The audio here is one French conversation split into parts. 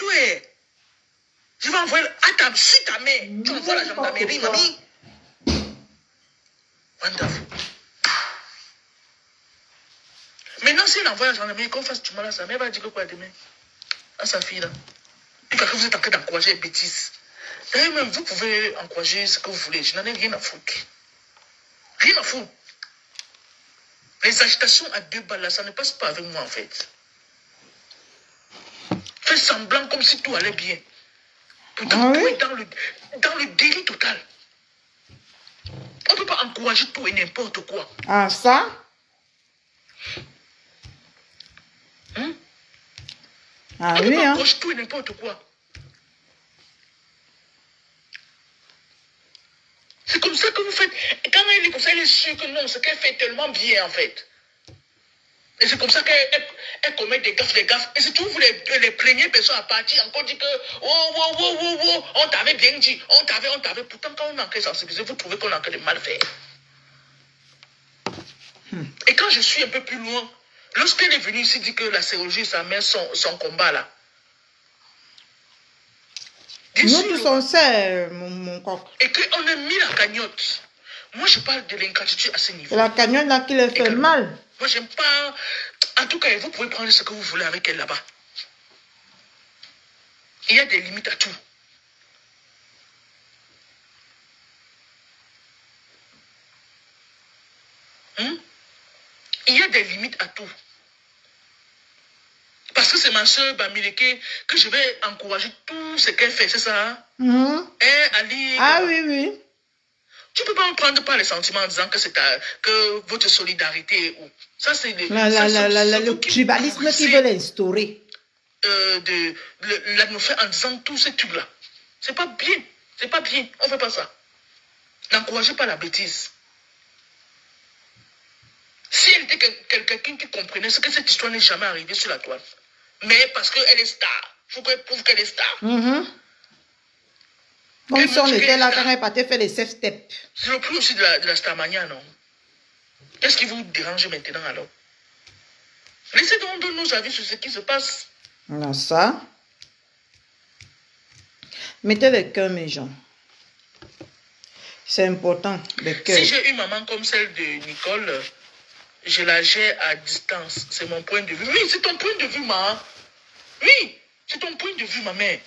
toi. Je vais envoyer sur ta mère. Tu envoies la gendarmerie, mamie. Wonderful. Maintenant, si elle envoie la gendarmerie, qu'on fasse du mal à sa mère, elle va dire que quoi demain? À sa fille là. Puis parce que vous êtes en train d'encourager les bêtises. D'ailleurs, même vous pouvez encourager ce que vous voulez. Je n'en ai rien à foutre. Rien à foutre. Les agitations à 2 balles là, ça ne passe pas avec moi en fait. Fais semblant comme si tout allait bien. Pourtant, tout est dans le délit total. On ne peut pas encourager tout et n'importe quoi. Ah, ça? Ah, on oui, peut pas hein? encourager tout et n'importe quoi. C'est comme ça que vous faites. Et quand elle est comme ça, elle est sûre que non, ce qu'elle fait tellement bien en fait. Et c'est comme ça qu'elle commet des gaffes. Et c'est toujours vous les premières personnes à partir encore dire que on t'avait bien dit, on t'avait. Pourtant, quand on a enquête sensibilisé, vous trouvez qu'on a que de mal faire. Et quand je suis un peu plus loin, lorsqu'elle est venue ici dire que la chirurgie, ça met son combat là. Nous tous on sait, mon coq. Et qu'on a mis la cagnotte. Moi, je parle de l'ingratitude à ce niveau. C'est la cagnotte là qui le fait mal. Moi, j'aime pas. En tout cas, vous pouvez prendre ce que vous voulez avec elle là-bas. Il y a des limites à tout. Il y a des limites à tout. Parce que c'est ma soeur Bamileke que je vais encourager tout ce qu'elle fait, c'est ça? Ali. Ah oui, oui. Tu ne peux pas en prendre par les sentiments en disant que c'est que votre solidarité est où. Ça, c'est le tribalisme qui veut l'instaurer. L'atmosphère en disant tous ces trucs-là. C'est pas bien. C'est pas bien. On ne fait pas ça. N'encouragez pas la bêtise. Si elle était quelqu'un qui comprenait ce que cette histoire n'est jamais arrivée sur la toile. Mais parce qu'elle est star. Il faut qu'elle prouve qu'elle est star. Comme si on était là quand elle partait faire les self-steps. C'est le plus aussi de la Starmania, non? Qu'est-ce qui vous dérange maintenant alors? Laissez donc donner nos avis sur ce qui se passe. Non, ça. Mettez le cœur, mes gens. C'est important, le cœur. Si j'ai une maman comme celle de Nicole, je la gère à distance. C'est mon point de vue. Oui, c'est ton point de vue, maman. Oui, c'est ton point de vue, ma mère.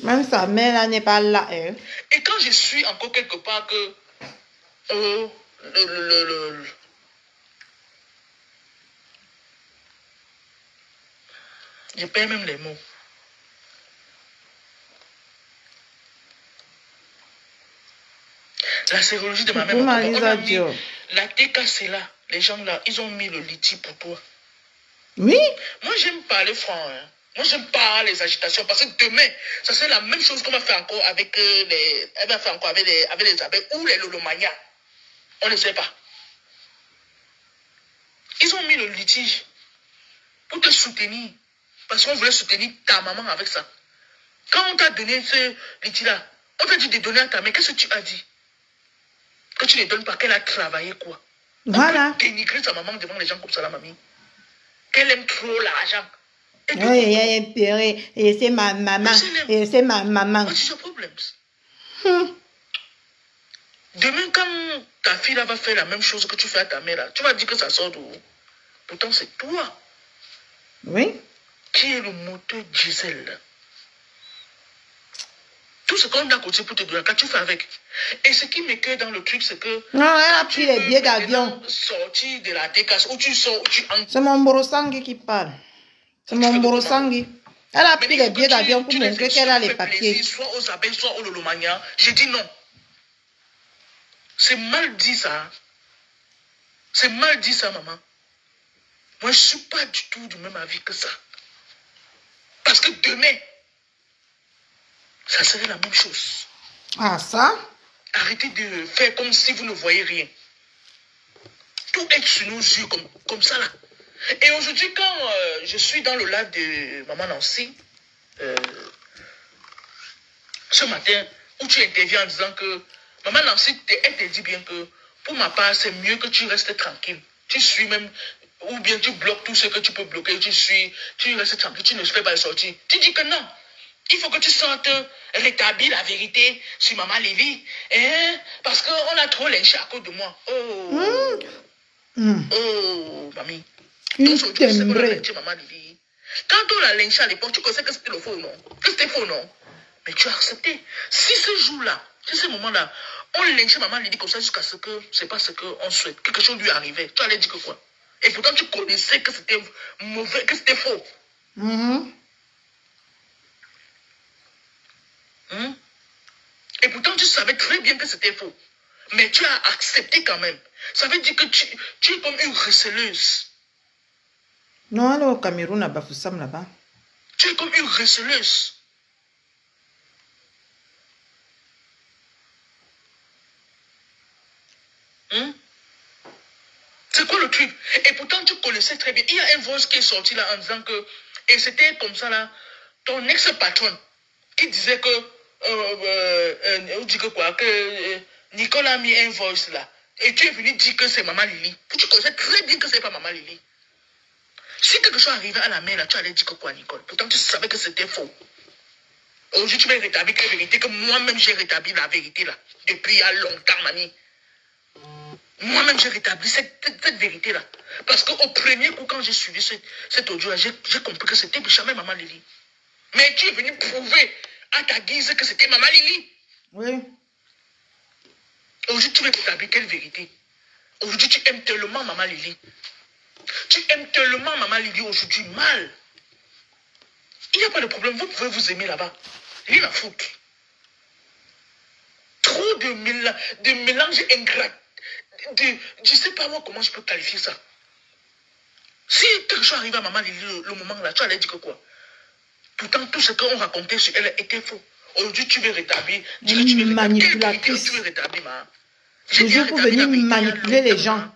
Même sa mère là n'est pas là. Hein. Et quand je suis encore quelque part que... je perds même les mots. La sérologie de ma mère. La TK, c'est là. Les gens là, ils ont mis le litige pour toi. Oui. Moi, j'aime parler franc. Hein. Moi, j'aime pas les agitations. Parce que demain, ça serait la même chose qu'on va faire encore avec les... Elle va faire encore avec les abeilles ou les lolomanias. On ne sait pas. Ils ont mis le litige pour te soutenir. Parce qu'on voulait soutenir ta maman avec ça. Quand on t'a donné ce litige-là, on t'a dit de donner à ta mère. Qu'est-ce que tu as dit? Que tu ne donnes pas, qu'elle a travaillé quoi? Voilà. On peut dénigrer sa maman devant les gens comme ça, la mamie. Qu'elle aime trop l'argent. Oui, et c'est ma maman. Et c'est ma maman. What is your problem? Demain, quand ta fille là va faire la même chose que tu fais à ta mère, là, tu vas dire que ça sort d'où? Pourtant, c'est toi. Oui. Qui est le moteur diesel? Tout ce qu'on a côté pour te donner, quand tu fais avec. Et ce qui m'écoeure dans le truc, c'est que... Non, elle a pris les billets d'avion. Sortir de la décasse, où tu sors, où tu entres. C'est mon Borosangui qui parle. C'est mon Borosangui. Elle a pris les billets d'avion pour montrer qu'elle a les papiers. Soit aux abeilles, soit aux lolomania. J'ai dit non. C'est mal dit ça. C'est mal dit ça, maman. Moi, je ne suis pas du tout du même avis que ça. Parce que demain, ça serait la même chose. Ah, ça? Arrêtez de faire comme si vous ne voyez rien. Tout est sur nos yeux comme ça là. Et aujourd'hui, quand je suis dans le live de Maman Nancy, ce matin, où tu interviens en disant que Maman Nancy, elle te dit bien que pour ma part, c'est mieux que tu restes tranquille. Tu suis même, ou bien tu bloques tout ce que tu peux bloquer, tu restes tranquille, tu ne fais pas sortir. Tu dis que non. Il faut que tu sortes rétablir la vérité sur Maman Lily. Hein? Parce qu'on a trop lynché à cause de moi. Oh. Oh, mamie. Donc, aujourd'hui, tu sais qu'on a lynché Maman Lily. Quand on l'a lynché à l'époque, tu pensais que c'était le faux, non? Que c'était faux, non? Mais tu as accepté. Si ce jour-là, si ce moment-là, on lynchait Maman Lily comme ça jusqu'à ce que c'est pas ce qu'on souhaite, quelque chose lui arrivait, tu allais dire que quoi? Et pourtant, tu connaissais que c'était mauvais, que c'était faux. Et pourtant, tu savais très bien que c'était faux. Mais tu as accepté quand même. Ça veut dire que tu es comme une receleuse. Non, elle est au Cameroun, à Bafoussam, là-bas. Tu es comme une receleuse. C'est quoi le truc? Et pourtant, tu connaissais très bien. Il y a un voice qui est sorti là en disant que... Et c'était comme ça là. Ton ex-patron qui disait que... on dit que quoi? Que Nicolas a mis un voice là. Et tu es venu dire que c'est Maman Lily. Tu connaissais très bien que c'est pas Maman Lily. Si quelque chose arrivait à la main là, tu allais dire que quoi, Nicole? Pourtant, tu savais que c'était faux. Aujourd'hui, tu vas rétablir la vérité, que moi-même j'ai rétabli la vérité là. Depuis il y a longtemps, mamie. Moi-même, j'ai rétabli cette vérité-là. Parce qu'au premier coup, quand j'ai suivi cet audio-là, j'ai compris que c'était jamais Maman Lily. Mais tu es venu prouver à ta guise que c'était Maman Lily. Oui. Aujourd'hui, tu veux rétablir quelle vérité? Aujourd'hui, tu aimes tellement Maman Lily. Tu aimes tellement Maman Lily aujourd'hui mal. Il n'y a pas de problème. Vous pouvez vous aimer là-bas. Rien à foutre. Trop de mélange ingrat. Je ne sais pas moi comment je peux qualifier ça. Si quelque chose arrive à Maman Lily le moment là, tu allais dire que quoi? Pourtant, tout ce qu'on racontait sur elle était faux. Aujourd'hui, tu veux rétablir. Tu veux manipulatrice. Tu veux rétablir, toujours pour venir manipuler les gens.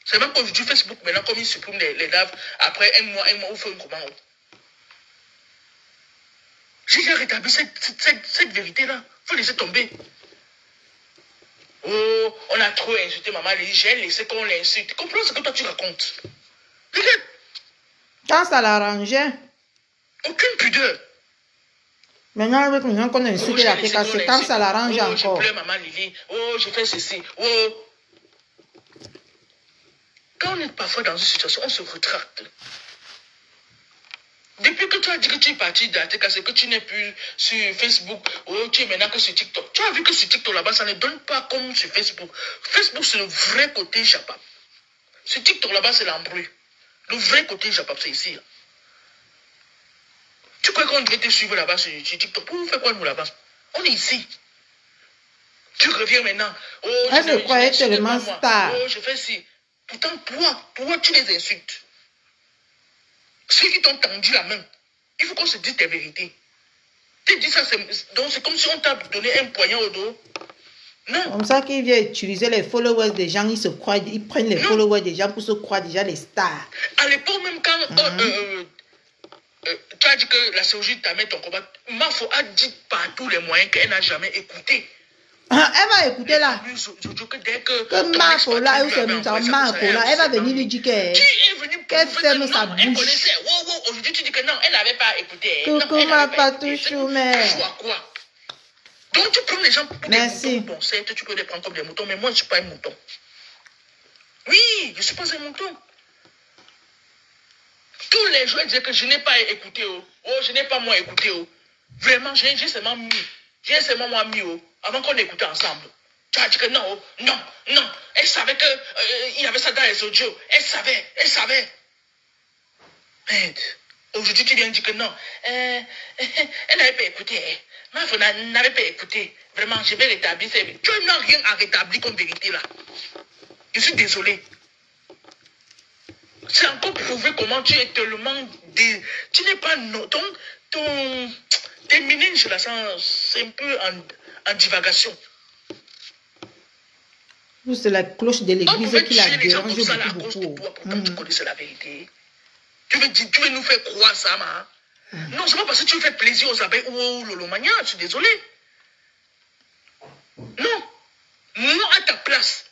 C'est même qu'aujourd'hui, Facebook, maintenant, comme il supprime les lives, après un mois, on fait une commande. J'ai rétabli cette vérité-là. Il faut laisser tomber. Oh, on a trop insulté Maman Lily. J'ai laissé qu'on l'insulte. Comprends ce que toi tu racontes. Regarde. Quand ça l'arrangeait. Aucune pudeur. Maintenant, avec les gens qu'on a insulté la tête, c'est quand ça l'arrange encore. Je pleure Maman Lily. Oh, je fais ceci. Oh. Quand on est parfois dans une situation, on se retracte. Depuis que tu as dit que tu es parti d'Ateka, c'est que tu n'es plus sur Facebook, oh, tu es maintenant que sur TikTok. Tu as vu que sur TikTok là-bas, ça ne donne pas comme sur Facebook. Facebook, c'est le vrai côté Japap. Sur TikTok là-bas, c'est l'embrouille. Le vrai côté Japap, c'est ici. Là. Tu crois qu'on devait te suivre là-bas sur TikTok? Pour faire quoi nous là-bas? On est ici. Tu reviens maintenant. Oh, elle se croyait tellement star. Oh, je fais ci. Pourtant, toi, tu les insultes. Ceux qui t'ont tendu la main, il faut qu'on se dise tes vérités. Tu dis ça, donc c'est comme si on t'a donné un poignard au dos. Non. Comme ça qu'ils viennent utiliser les followers des gens, ils prennent les followers des gens pour se croire déjà les stars. À l'époque même quand tu as dit que la chirurgie t'amène ton combat, Mafo a dit par tous les moyens qu'elle n'a jamais écouté. Elle va écouter là. Que Mafo là, elle va venir lui dire qu'elle ferme sa bouche. Aujourd'hui tu dis que non, elle n'avait pas écouté. Coucou ma patouchou, mais... Donc tu prends les gens pour des moutons. Bon, certes, tu peux les prendre comme des moutons, mais moi je ne suis pas un mouton. Oui, je ne suis pas un mouton. Tous les jours, ils disaient que je n'ai pas écouté. Oh, je n'ai pas moi écouté. Oh. Vraiment, j'ai seulement mis. J'ai seulement moi mis. Oh, avant qu'on écoutait ensemble. Tu as dit que non, oh, non, non. Elle savait qu'il y avait ça dans les audios. Elle savait. Merde. Aujourd'hui, tu viens dire que non. Elle n'avait pas écouté. Mafo n'avait pas écouté. Vraiment, je vais rétablir. Tu n'as rien à rétablir comme vérité là. Je suis désolé. C'est encore prouvé comment tu es tellement... Tu n'es pas... Tes méninges là, c'est un peu en divagation. C'est la cloche de l'église qui la dérange beaucoup. Pourtant, tu connaissais la vérité. Tu veux nous faire croire ça, ma? Non, c'est pas parce que tu fais plaisir aux abeilles ou aux lolomania, je suis désolé. Non. Moi, à ta place,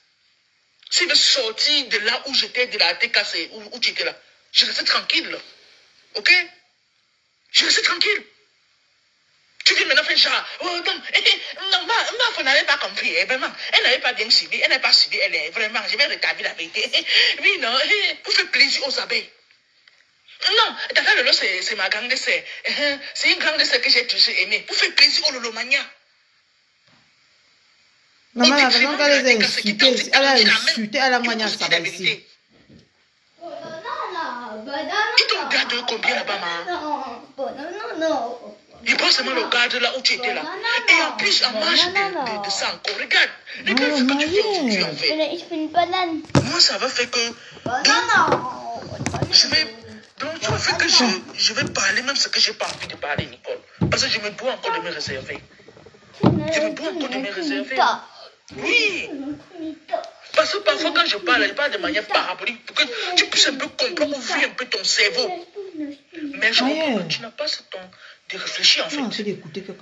si je veux sortir de là où j'étais, de la TKC, où tu étais là, je restais tranquille. Ok? Je restais tranquille. genre, oh, non, ma n'avait pas compris, vraiment. Elle n'avait pas bien suivi, elle n'a pas suivi, elle est vraiment, je vais rétablir la vérité. Oui, non, pour faire plaisir aux abeilles. Non, Tata Lolo, c'est ma grande sœur. C'est une grande sœur que j'ai toujours aimée. Pour faire plaisir au Lolomania. Maman, la raison qu'elle les a insultés, elle a insulté à la moigne à Saba ici. Ils t'ont gardé combien là-bas, maman? Je pense seulement le cadre là où tu étais là. Et en plus, en marge de ça encore. Regarde ce que tu fais aujourd'hui en fait. Moi, ça va faire que... Je vais... Donc, tu vas faire que je vais parler même ce que je n'ai pas envie de parler, Nicole. Parce que je me dois encore de me réserver. Je me dois encore de me réserver. Oui. Parce que parfois, quand je parle de manière parabolique pour que tu puisses un peu comprendre, ouvrir un peu ton cerveau. Mais je comprends que tu n'as pas ce temps de réfléchir en fait.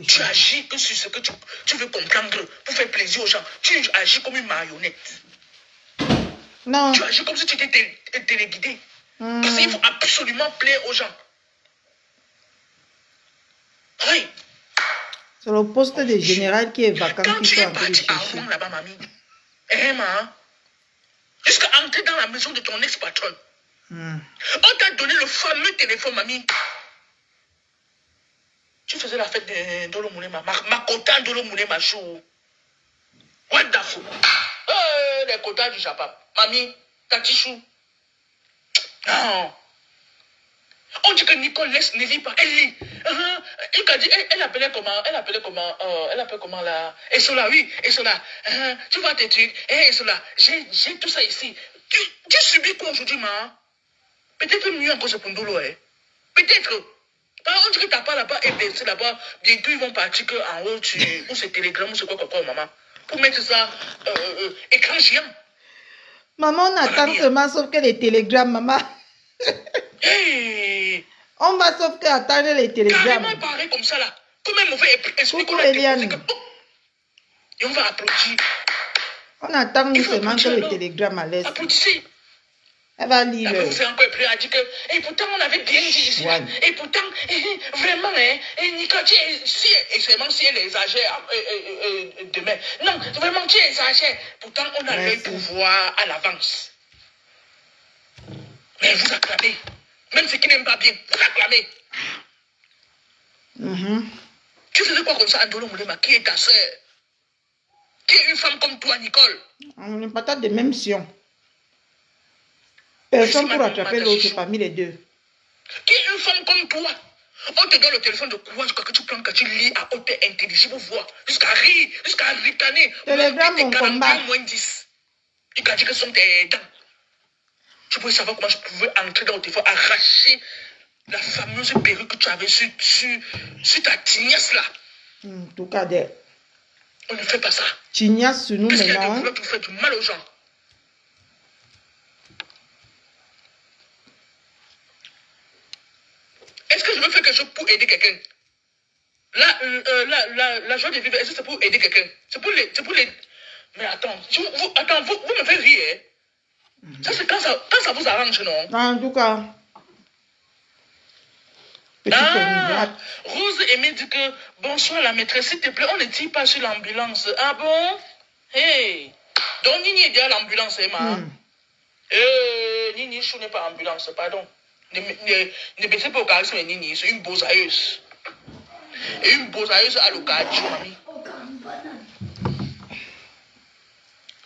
Tu agis que sur ce que tu veux comprendre pour faire plaisir aux gens. Tu agis comme une marionnette. Non. Tu agis comme si tu étais téléguidé. Parce qu'il faut absolument plaire aux gens. Oui. C'est le poste de général qui est vacant. Quand tu es parti à Rouen là-bas, mamie, jusqu'à entrer dans la maison de ton ex-patronne, on t'a donné le fameux téléphone, mamie. Tu faisais la fête de Dolo Moulema, ma quota Dolo Moulema chou. What the fuck? Les quotas du Japon. Mamie, Tatichou. Non. On dit que Nicole ne lit pas. Elle lit. Elle appelait comment là? Esola, oui, Esola. Tu vois tes trucs. Esola, j'ai tout ça ici. Tu subis quoi aujourd'hui, ma? Peut-être mieux encore ce Pondolo, hein. Peut-être. On dit que t'as pas là-bas et c'est là-bas. Bientôt ils vont partir en haut, ou c'est Telegram, ou c'est quoi, maman. Pour mettre ça, écran géant. Maman, on attend seulement sauf que les télégrammes, maman. Hey. On va sauf que attendre les télégrammes. Carrément pareil comme ça là. Comme un mauvais esprit qu'on a Eliane. Et on va applaudir. On attend seulement que les télégrammes à l'aise. Applaudissez. Elle va lire. Vous faites encore plus à dire que, et pourtant on avait bien dit ici, ouais. Et pourtant, vraiment, Nicole, et seulement si elle exagère demain. Non, vraiment, tu exagères. Pourtant, on a le pouvoir à l'avance. Mais vous acclamez. Même ceux qui n'aiment pas bien, vous acclamez. Tu faisais quoi comme ça, Andolo Moulema, qui est ta soeur? Qui est une femme comme toi, Nicole? On n'est pas de même sion. Personne pour attraper l'autre parmi les deux. Qui est une femme comme toi? On te donne le téléphone de courage que tu prends, que tu lis à haute intelligible voix, jusqu'à rire, jusqu'à ricaner. Télégramme, mon combat. Moins 10. Tu as dit que ce sont tes dents. Tu pouvais savoir comment je pouvais entrer dans le téléphone, arracher la fameuse perruque que tu avais sur ta tignasse là. En tout cas, on ne fait pas ça. Tignasse sur nous maintenant. Parce qu'il y a des boulot qui font du mal aux gens. Est-ce que je veux faire quelque chose pour aider quelqu'un? La joie de vivre, est-ce que c'est pour aider quelqu'un? C'est pour les... Mais attends, vous me faites rire. Ça, c'est quand ça vous arrange, non? En tout cas. Rose Aimé dit que bonsoir la maîtresse, s'il te plaît, on ne tire pas sur l'ambulance. Ah bon? Hey! Donc, Nini est déjà à l'ambulance, ma. Nini, je n'ai pas ambulance, pardon. Ne baissez pas au charisme de Nini, c'est une bosailleuse. Et une bosailleuse à l'occasion, mamie.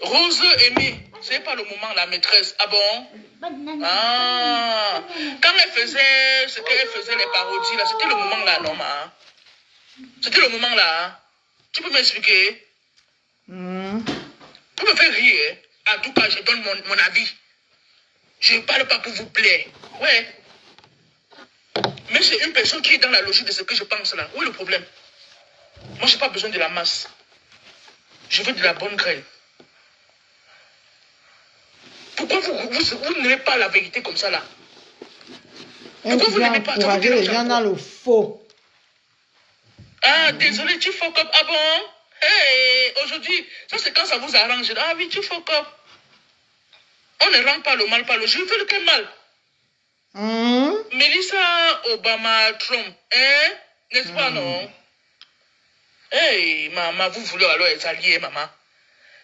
Rose Aimé, c'est pas le moment, la maîtresse. Ah bon? Ah, quand elle faisait ce qu'elle faisait, les parodies, là, c'était le moment là, non, ma? C'était le moment là. Tu peux m'expliquer? Vous me faites rire. En tout cas, je donne mon avis. Je ne parle pas pour vous plaire. Ouais. Mais c'est une personne qui est dans la logique de ce que je pense là. Où est le problème? Moi, je n'ai pas besoin de la masse. Je veux de la bonne graine. Pourquoi vous n'aimez pas la vérité comme ça là? Pourquoi vous n'aimez pas les gens dans le faux? Ah, désolé, tu fuck up. Ah bon? Hey, aujourd'hui, ça c'est quand ça vous arrange. Ah oui, tu fuck up. On ne rend pas le mal par le... Je veux le quel mal? Melissa Obama Trump, hein? N'est-ce pas, non? Hey, maman, vous voulez alors être alliés, maman.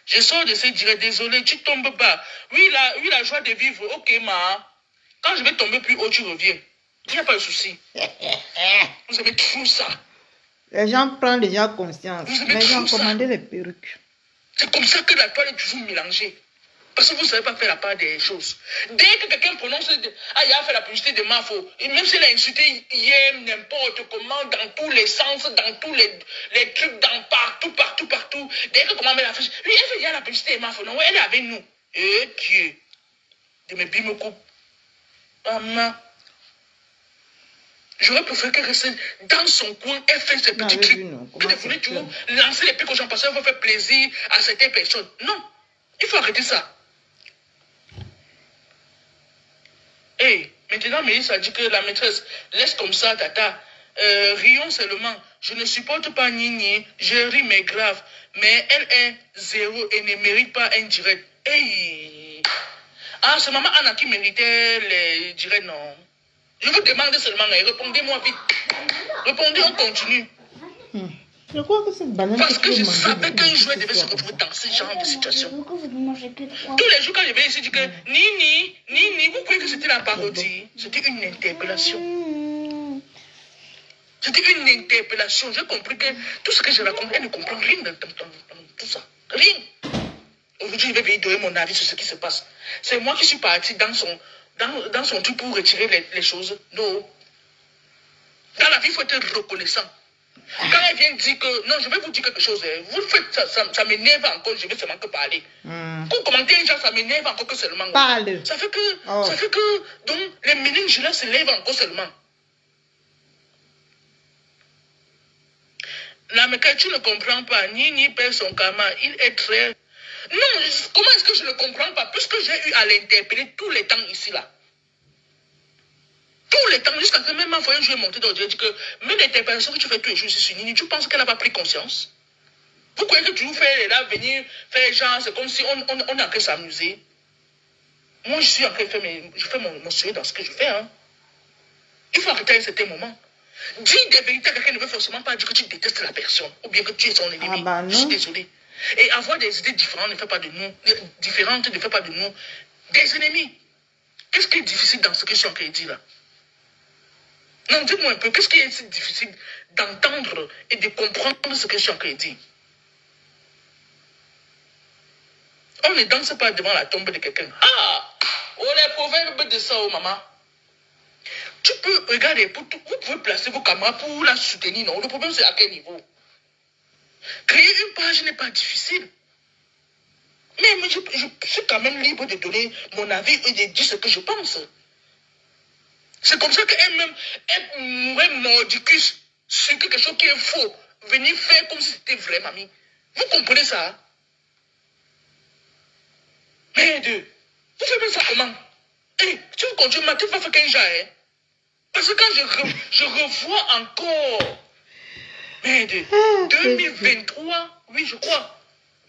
Je sors de ce direct, désolé, tu tombes pas. Oui, la joie de vivre, ok, maman. Quand je vais tomber plus haut, tu reviens. Il n'y a pas de souci. Vous avez tout ça. Les gens prennent déjà conscience. Mais ils ont commandé les perruques. C'est comme ça que la toile est toujours mélangée. Parce que vous ne savez pas faire la part des choses. Dès que quelqu'un prononce, ah, il a fait la publicité de Mafo, et même s'il a insulté hier, n'importe comment, dans tous les sens, dans tous les trucs, dans partout, dès que comment met la fiche, oui, elle fait déjà la publicité de Mafo, non, elle est avec nous. Et Dieu, de mes billes me coupe. Maman, j'aurais préféré qu'elle reste dans son coin, elle fait ses petits trucs. Que de vouloir toujours lancer les pics aux gens parce qu'elle veut faire plaisir à certaines personnes. Non, il faut arrêter ça. Et maintenant, Mélissa a dit que la maîtresse laisse comme ça, tata. Rions seulement. Je ne supporte pas Nini. Je ris, mais grave. Mais elle est zéro et ne mérite pas un direct. Hey. Ah, c'est maman Anna qui méritait les directs, non. Je vous demande seulement, répondez-moi vite. Répondez, on continue. Je crois que cette banane. Parce que je savais qu'un joueur devait se retrouver dans ce genre de situation. Tous les jours, quand je vais ici, je dis que Nini, vous croyez que c'était la parodie? C'était une interpellation. C'était une interpellation. J'ai compris que tout ce que je raconte, elle ne comprend rien dans tout ça. Rien. Aujourd'hui, je vais venir donner mon avis sur ce qui se passe. C'est moi qui suis parti dans son truc pour retirer les choses. Non. Dans la vie, il faut être reconnaissant. Quand elle vient dire que, non, je vais vous dire quelque chose, vous faites ça m'énerve encore, je vais seulement que parler. Pour commenter un genre, ça m'énerve encore que seulement. Parle. Ça fait que, donc, les méninges là se lèvent encore seulement. Là, mais quand tu ne comprends pas, Nini perd son karma, il est très... Non, comment est-ce que je ne comprends pas? Puisque j'ai eu à l'interpeller tous les temps ici, là. Tous les temps, jusqu'à ce même fois, un jour monté dans le direct, dit que même l'interpellation que tu fais tous les jours ici sur Nini, tu penses qu'elle n'a pas pris conscience? Vous croyez que tu vous fais là, venir faire genre, c'est comme si on est en train de s'amuser? Moi, je suis en train de faire je fais mon sérieux dans ce que je fais, hein. Il faut arrêter à un certain moment. Dis des vérités à quelqu'un ne veut forcément pas dire que tu détestes la personne, ou bien que tu es son ennemi. Ah bah non. Je suis désolé. Et avoir des idées différentes ne fait pas de nous, des ennemis. Qu'est-ce qui est difficile dans ce que je suis en train de dire là? Non, dites-moi un peu, qu'est-ce qui est si difficile d'entendre et de comprendre ce que je suis en train de dire? On ne danse pas devant la tombe de quelqu'un. Ah! Oh, les proverbes de ça, oh maman. Tu peux, regarder, vous pouvez placer vos caméras pour la soutenir, non? Le problème, c'est à quel niveau? Créer une page n'est pas difficile. Mais je suis quand même libre de donner mon avis et de dire ce que je pense. C'est comme ça qu'elle-même, elle mourrait mordicus sur quelque chose qui est faux. Venir faire comme si c'était vrai, mamie. Vous comprenez ça? Mais vous faites ça comment? Hey, tu veux continuer, tu vas faire qu'un genre, hein? Parce que quand je revois encore, mais 2023, oui, je crois.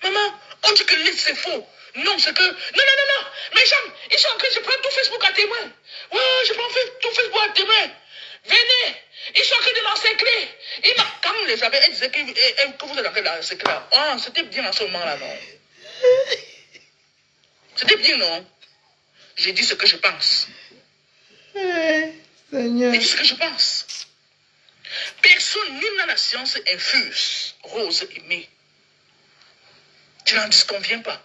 Maman, on dit que c'est faux. Non, c'est que... Non. Mais Jean, ils sont en train de prendre tout Facebook à témoin. Ouais, je prends tout Facebook à témoin. Venez, ils sont en train de l'encercler. Quand vous les avez, elle disait que vous êtes en train de l'encercler. Ah, c'était bien en ce moment-là, non? C'était bien, non? J'ai dit ce que je pense. Seigneur. J'ai dit ce que je pense. Personne, nul dans la science, infuse Rose aimée. Tu n'en disconviens pas.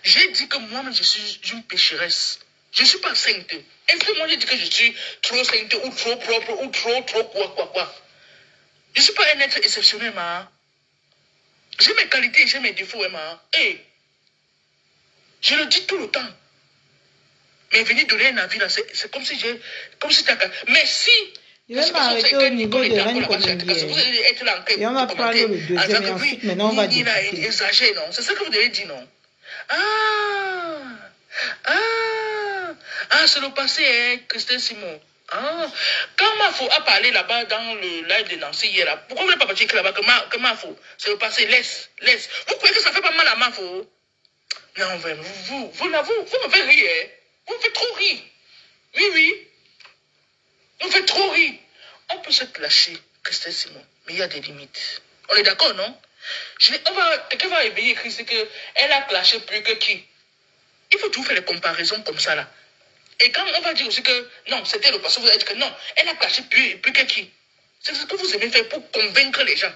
J'ai dit que moi-même, je suis une pécheresse. Je ne suis pas sainte. Est-ce que moi, j'ai dit que je suis trop sainte ou trop propre ou trop quoi? Je ne suis pas un être exceptionnel, ma. J'ai mes qualités et j'ai mes défauts, ma. Hey, je le dis tout le temps. Mais venir donner un avis, là, c'est comme si j'ai... Comme si t'as... Mais si... Je vais m'arrêter au niveau de Reine Colombière. Et on va prendre le deuxième et ensuite, maintenant, on va dire. Exagère, non? C'est ça que vous devez dire, non? Ah, c'est le passé, hein, Christelle Simon. Ah, quand Mafo a parlé là-bas dans le live de Nancy hier, là, pourquoi vous n'avez pas parti là-bas que Mafo, c'est le passé, laisse. Vous croyez que ça fait pas mal à Mafo? Non, vraiment, vous me faites rire, hein? Vous me faites trop rire. Oui. Vous me faites trop rire. On peut se clasher, Christelle Simon, mais il y a des limites. On est d'accord, non? Quelqu'un va éveiller écrit, c'est qu'elle a clashé plus que qui? Il faut toujours faire les comparaisons comme ça, là. Et quand on va dire aussi que, non, c'était le passé, vous allez dire que non, elle a clashé plus que qui? C'est ce que vous aimez faire pour convaincre les gens.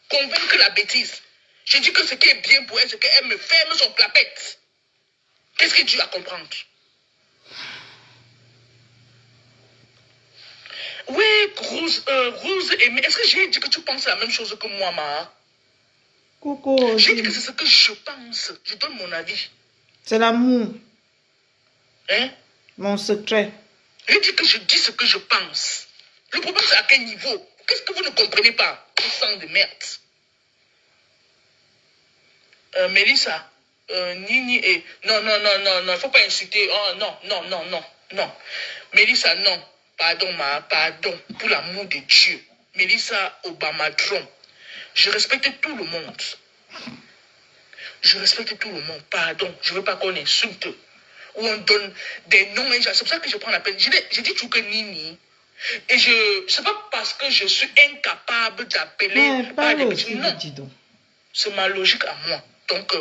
Convaincre la bêtise. Je dis que ce qui est bien pour elle, c'est qu'elle me ferme son clapette. Qu'est-ce qui est dur à comprendre? Oui, Rose, est-ce que j'ai dit que tu penses la même chose que moi, Ma? Coucou. J'ai dit que c'est ce que je pense. Je donne mon avis. C'est l'amour. Hein? Mon secret. J'ai dit que je dis ce que je pense. Le problème, c'est à quel niveau? Qu'est-ce que vous ne comprenez pas? Vous sang de merde. Mélissa, Nini et... Non, il ne faut pas insulter. Oh, non. Mélissa, non. Pardon, pardon. Pour l'amour de Dieu. Mélissa Obamadron. Je respecte tout le monde. Je respecte tout le monde. Pardon. Je ne veux pas qu'on insulte. Ou on donne des noms. C'est pour ça que je prends la peine. Je dis toujours que Nini. Et c'est pas parce que je suis incapable d'appeler par des petits noms. C'est ma logique à moi. Donc,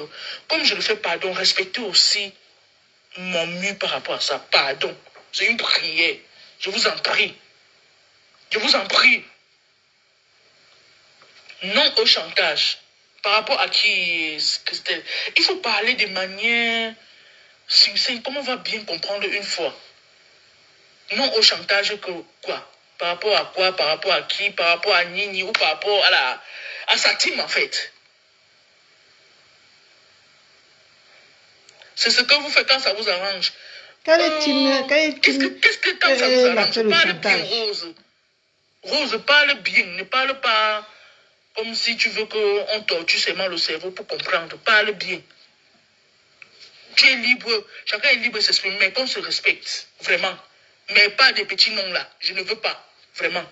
comme je le fais, pardon, respectez aussi mon mieux par rapport à ça. Pardon. C'est une prière. Je vous en prie. Je vous en prie. Non au chantage. Par rapport à qui, Christelle, il faut parler de manière sincère. Comment on va bien comprendre une fois? Non au chantage que quoi? Par rapport à quoi? Par rapport à qui? Par rapport à Nini ou par rapport à sa team en fait? C'est ce que vous faites quand ça vous arrange. Qu'est-ce que quand ça vous arrange? Parle bien, Rose. Rose, parle bien. Ne parle pas comme si tu veux qu'on torture seulement le cerveau pour comprendre. Parle bien. Tu es libre. Chacun est libre de s'exprimer, mais qu'on se respecte. Vraiment. Mais pas des petits noms là. Je ne veux pas. Vraiment.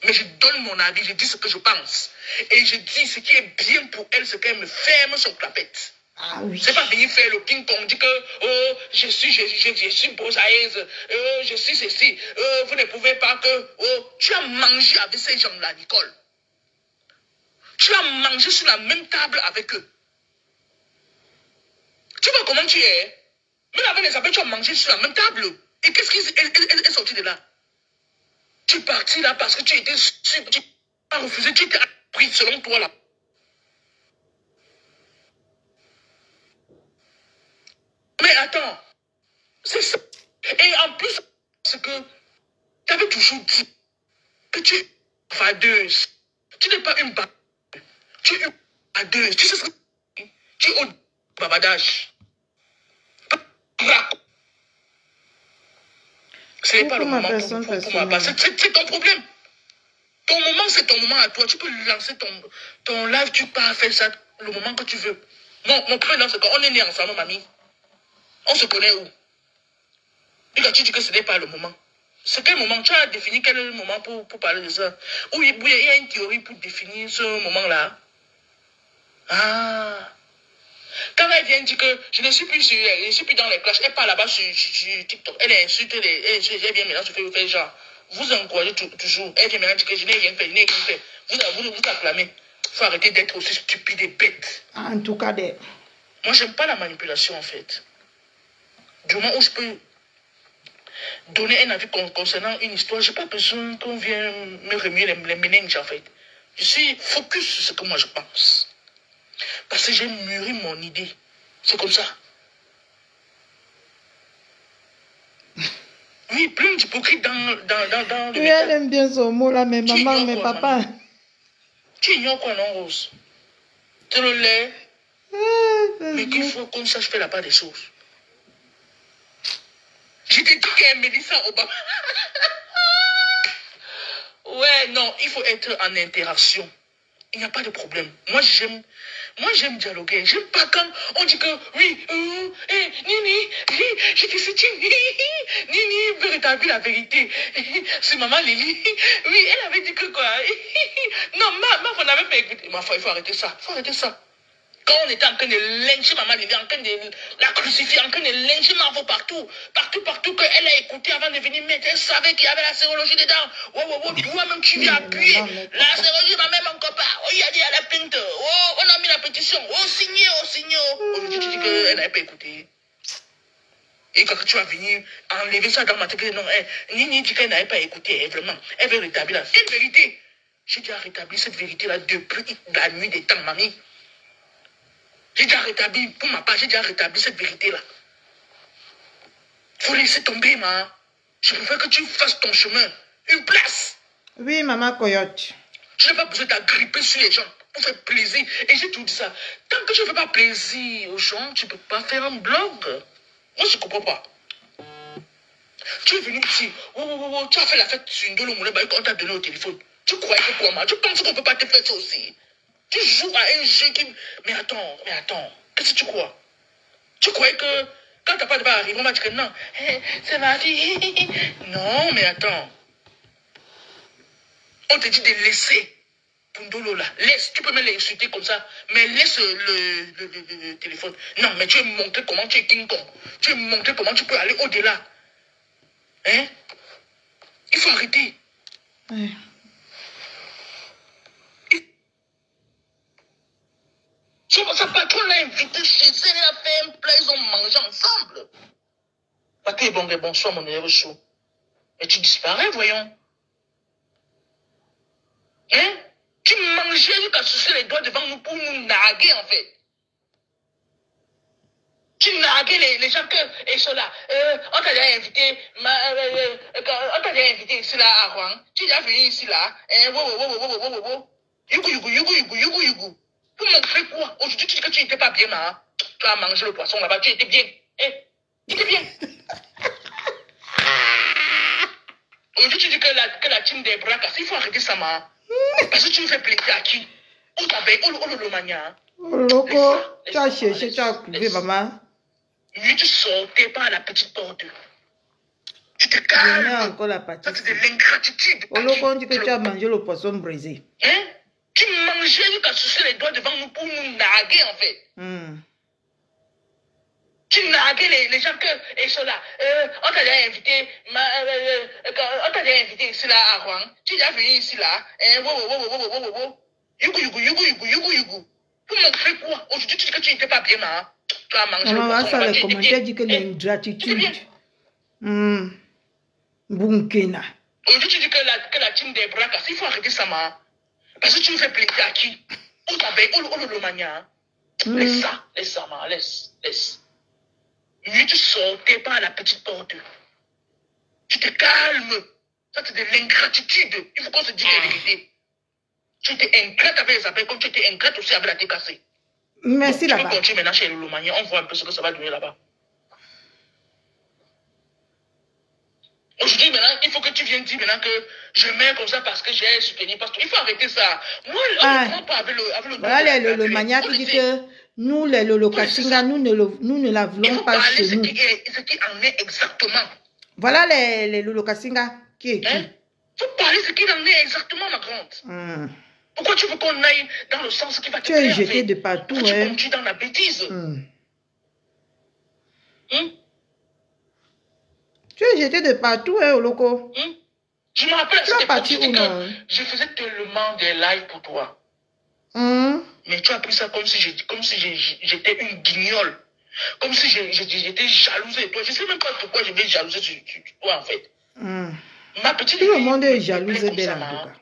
Mais je donne mon avis. Je dis ce que je pense. Et je dis ce qui est bien pour elle, c'est qu'elle me ferme son clapette. Ah oui. C'est pas venir faire le King Kong, dit que oh, je suis bosaïse, je suis ceci, vous ne pouvez pas que. Oh, tu as mangé avec ces gens-là, Nicole. Tu as mangé sur la même table avec eux. Tu vois comment tu es? Même avec les appels, tu as mangé sur la même table. Et qu'est-ce qu'ils est sorti de là? Tu es parti là parce que tu étais sûr, tu as refusé, tu t'es pris selon toi là. Mais attends, c'est ça. Et en plus, c'est que tu avais toujours dit que tu es fadeuse. Tu n'es pas une babadeuse. Tu es une fadeuse. Tu sais ce que tu es au babadage. Ce n'est pas le moment pour ma. C'est ton problème. Ton moment, c'est ton moment à toi. Tu peux lancer ton live, tu peux faire ça le moment que tu veux. Mon premier c'est quand on est nés ensemble, mamie. On se connaît où? Et quand tu dis que ce n'est pas le moment. C'est quel moment? Tu as défini quel est le moment pour parler de ça? Ou il y a une théorie pour définir ce moment-là? Ah. Quand elle vient dire que je ne suis plus dans les clashs, elle parle là-bas sur TikTok, elle insulte elle vient maintenant se faire genre. Vous encouragez toujours. Elle vient maintenant dire que je n'ai rien fait, Vous acclamez. Il faut arrêter d'être aussi stupide et bête. En tout cas, moi, j'aime pas la manipulation en fait. Du moment où je peux donner un avis concernant une histoire, je n'ai pas besoin qu'on vienne me remuer les méninges en fait. Je suis focus sur ce que moi je pense. Parce que j'ai mûri mon idée. C'est comme ça. Oui, plein d'hypocrites dans le oui, elle aime bien son mot là, mais maman, mais papa. Maman. Tu ignores quoi, non, Rose? C'est le lait. Mais qu'il faut qu'on sache faire la part des choses. Je t'ai dit qu'elle me dit ça au bas. Ouais, non, il faut être en interaction. Il n'y a pas de problème. Moi, j'aime dialoguer. J'aime pas quand on dit que, oui, Nini, je te soutiens. Nini veut rétablir la vérité. C'est maman Lily. Oui, elle avait dit que quoi? Non, vous n'avez pas écouté. Il faut arrêter ça. Il faut arrêter ça. Quand on était en train de lyncher maman Lily, en train de la crucifier, en train de lyncher Marvo partout, qu'elle a écouté avant de venir mettre, elle savait qu'il y avait la sérologie dedans. Toi-même, tu viens appuyer. La sérologie va même encore pas. il y a la plainte. Oh, on a mis la pétition. Oh, signé, oh, signé. Aujourd'hui, tu dis qu'elle n'avait pas écouté. Et quand tu vas venir enlever ça dans ma tête, non, Nini dit qu'elle n'avait pas écouté, vraiment. Elle veut rétablir. C'est une vérité. J'ai déjà rétabli cette vérité-là depuis la nuit des temps, mamie. J'ai déjà rétabli, pour ma part, j'ai déjà rétabli cette vérité-là. Faut laisser tomber, ma. Je préfère que tu fasses ton chemin. Une place. Oui, maman Coyote. Tu n'as pas besoin d'agripper sur les gens pour faire plaisir. Et j'ai tout dit ça. Tant que tu ne fais pas plaisir aux gens, tu ne peux pas faire un blog. Moi, je ne comprends pas. Tu es venu ici. Oh, tu as fait la fête sur Ndolo Moulin, on t'a donné au téléphone. Tu croyais que quoi, ma? Tu penses qu'on ne peut pas te faire ça aussi? Tu joues à un jeu qui... Mais attends. Qu'est-ce que tu crois? Tu croyais que quand t'as pas de arriver, on va dire que non. C'est ma vie. Non, mais attends. On te dit de laisser Pundolo là. Laisse, tu peux même l'insulter comme ça, mais laisse le téléphone. Non, mais tu es montré comment tu es King Kong. Tu es montré comment tu peux aller au-delà. Hein? Il faut arrêter. Ouais. Sa patronne l'a invité chez elle, elle a fait un plat, ils ont mangé ensemble. Patrick bon, bonsoir mon élève chaud. Et tu disparais, voyons. Hein? Tu mangeais jusqu'à sucer les doigts devant nous pour nous narguer, en fait. Tu narguais les gens que... Et ceux-là, on t'a déjà invité... on t'a déjà invité ici, là, à Rouen. Tu es déjà venu ici, là. Yugu. Pour montrer quoi? Aujourd'hui, tu dis que tu n'étais pas bien, ma. Tu as mangé le poisson là-bas, tu étais bien. Tu étais bien. Aujourd'hui, tu dis que la team des bras cassés, il faut arrêter ça, ma. Parce que tu me fais plaisir à qui? Où t'avais? Où le mania? Loco, tu as cherché, tu as trouvé, maman. Oui, tu sortais par la petite porte. Tu te calmes. Venez encore la partie. Ça, c'est de l'ingratitude. Loco, on dit que tu as mangé le poisson brisé. Hein? Tu mangeais jusqu'à sucer les doigts devant nous pour nous narguer, en fait. Tu narguais les gens que... Et ceux-là, on t'a déjà invité... on t'a déjà invité ici, là, à Rouen. Tu es déjà venu ici, là. Yugu. Pour montrer quoi? Aujourd'hui, tu dis que tu n'étais pas bien, ma. Tu as mangé le poisson. Ça, les commentaires disent que l'ingratitude. Bunkena. Aujourd'hui, tu dis que la team des bras cassés, il faut arrêter ça, ma. Parce que tu me fais plaisir à qui? Où t'avais? Où le mania? Laisse ça, ma. Laisse. Oui, tu sortais par la petite porte. Tu te calmes. Ça, c'est de l'ingratitude. Il faut qu'on se dise la vérité. Tu étais ingrate avec les appels comme tu étais ingrate aussi avec la tête cassée. Merci là-bas. Tu peux continuer maintenant chez le Lomania. On voit un peu ce que ça va donner là-bas. Aujourd'hui, maintenant, il faut que tu viennes dire maintenant que je mets comme ça parce que j'ai soutenu. Parce qu'il faut arrêter ça. Moi, on ne prend pas avec le... Voilà le mania qui dit que nous, les Lolokasinga, nous ne la voulons pas chez nous. Ce qui en est exactement. Voilà les Lolokasinga qui est qui. Il faut parler ce qu'il en est exactement, ma grande. Pourquoi tu veux qu'on aille dans le sens qui va te plaire? Tu es jeté de partout. Tu continues dans la bêtise. Tu es jeté de partout, Oloko. Je me rappelle, c'était parti où non? Je faisais tellement des lives pour toi. Mais tu as pris ça comme si j'étais une guignole. Comme si j'étais jalouse de toi. Je ne sais même pas pourquoi je vais jalouser sur toi, en fait. Ma petite tout le monde est jaloux d'elle, en tout cas.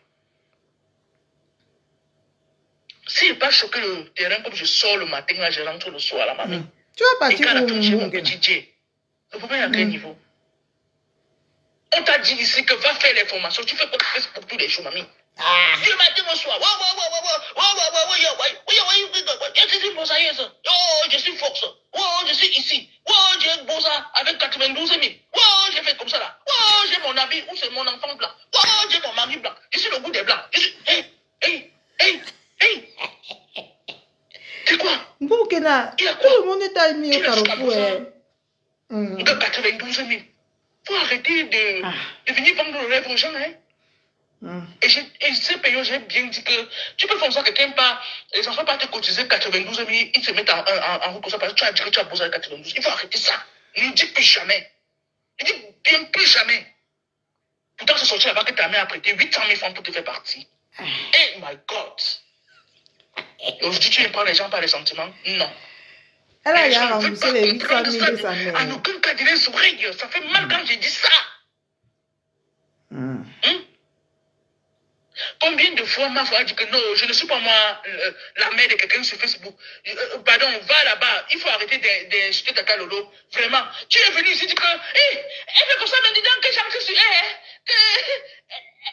Si je n'ai pas choqué le terrain comme je sors le matin, là, je rentre le soir, la mamie. Tu vas partir où, mon petit J. Le problème est à quel niveau? On t'a dit ici que va faire les formations. Tu fais quoi? Tu fais pour tous les jours, mamie. Du matin au soir. Je suis force. Je suis ici. J'ai beau ça avec 92 000. J'ai fait comme ça là. J'ai mon habit. Où c'est mon enfant blanc. J'ai mon mari blanc. Je suis le goût des blancs. Je suis... Hey. C'est quoi? Burkina, tout le monde est allé au Carrefour. De 92 000. Faut arrêter de venir vendre le rêve aux gens, hein. Et ces payants, j'ai bien dit que tu peux faire ça, quelqu'un pas, les enfants pas te cotiser 92 000, ils se mettent en route pour ça parce que tu as dit que tu as besoin de 92. Il faut arrêter ça. Ne dis plus jamais. Ne dis bien plus jamais. Pourtant, c'est sorti là-bas que ta mère a prêté 800 000 francs pour te faire partie. Oh my God. Aujourd'hui, tu ne prends les gens par les sentiments? Non. Elle a déjà remboursé les 800 000 de sa mère. En aucun cas de les oreilles. Ça fait mal quand j'ai dit ça. Combien de fois ma foi a dit que non, je ne suis pas moi la mère de quelqu'un sur Facebook. Pardon, va là-bas. Il faut arrêter d'insulter Tata Lolo. Vraiment. Tu es venu ici dire que elle fait comme ça, mais dis donc que j'en suis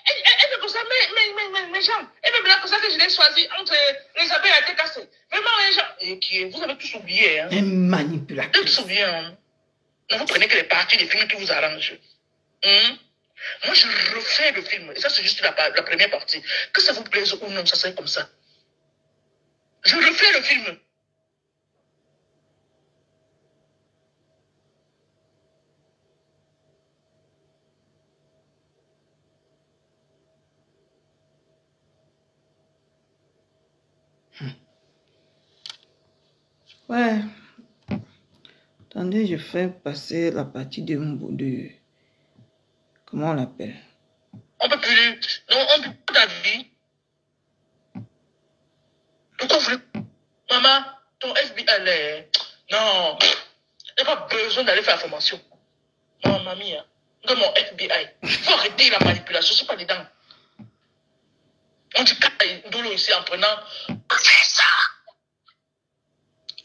elle fait comme ça, mais Jean, elle fait bien comme ça que je l'ai choisi entre les abeilles à tête cassée. Vraiment, les gens. Et vous avez tous oublié. Hein. Un manipulateur. Vous tous oublié. Hein. Non, vous prenez que les parties des films qui vous arrangent. Moi, je refais le film. Et ça, c'est juste la première partie. Que ça vous plaise ou non, ça serait comme ça. Je refais le film. Ouais. Attendez, je fais passer la partie de comment on l'appelle? On peut plus. Non, on peut plus ta vie. Pourquoi vous voulez. Maman, ton FBI, non. Il n'y a pas besoin d'aller faire la formation. Non, mamie, hein. Comme mon FBI. Il faut arrêter la manipulation, je ne suis pas dedans. On dit Ndolo ici en prenant. Fais ça.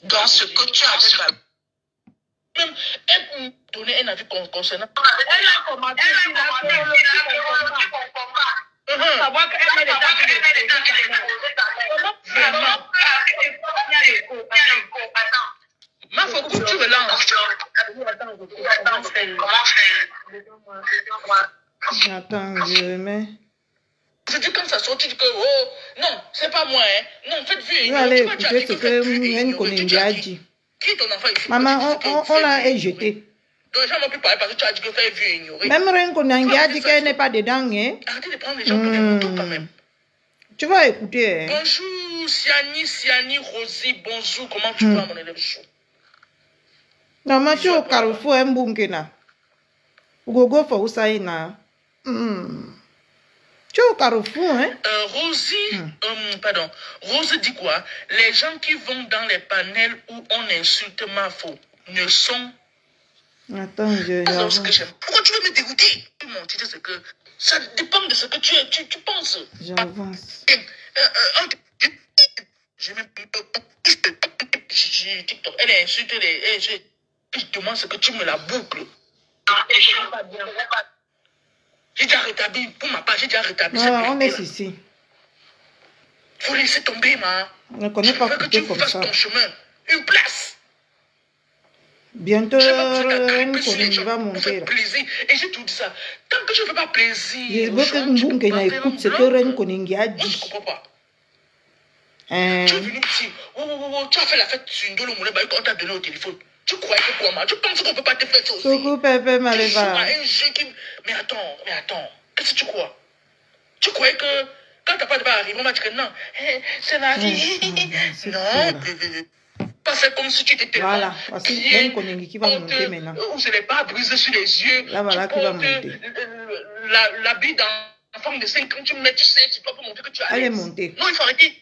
Dans ce que tu as fait. Même, elle me donnait un avis concernant. Elle a commandé ici, là, savoir qu'elle met les vraiment. Ma faut que tu relances. Attends, je remets. Je dis quand ça sort, tu dis que oh, non, c'est pas moi, hein. Non, faites vu. Vous allez écouter ce que Nkoningi a dit. Qui est ton enfant ici? Maman, on l'a jeté. Donc, les gens m'ont pu parler parce que tu as dit que faire vu et ignorer. Même Nkoningi a dit qu'elle n'est pas dedans. Hein? Arrêtez de prendre les gens pour des moutons quand même. Tu vas écouter. Hein? Bonjour, Siani, Rosie, bonjour. Comment tu vas, mon élève chou? Non, mais tu es au carrefour, un bunkena. Gogo for Usaina. Tu es au carrefour, hein? Rosie, pardon. Rose dit quoi? Les gens qui vont dans les panels où on insulte ma faux ne sont. Attends, alors, ce que j'aime. Pourquoi tu veux me dégoûter? Mon titre, c'est que ça dépend de ce que tu penses. J'avance. J'ai même TikTok. Elle insulte je demande ce que tu me la boucles. J'ai déjà rétabli, pour ma part, j'ai déjà rétabli. On est ici. Faut laisser tomber, ma. On ne connaît pas que tu fasses ton chemin. Une place. Bientôt, Nkoningi va monter. Plaisir. Et j'ai tout dit ça. Tant que je ne fais pas plaisir. Je veux que Mbounkena écoute ce que Nkoningi a dit. Je ne comprends pas. Tu es venu ici. Tu as fait la fête sur Ndolo Moulé, on t'a donné au téléphone. Tu croyais que quoi, tu penses qu'on ne peut pas te faire ça aussi? Coucou, Pépé, Maléva. Un jeu qui. Mais attends. Qu'est-ce que tu crois? Tu croyais que quand ta part va arriver, on va dire que non. C'est la vie. Non. Pas faire comme si tu étais tellement. Voilà, voici Nkoningi qui va monter maintenant. Où ce n'est pas brisé sur les yeux. Là, voilà qui va monter. L'habit dans la forme de 5 ans, tu sais, tu peux pas montrer que tu as. Elle est montée. Non, il faut arrêter.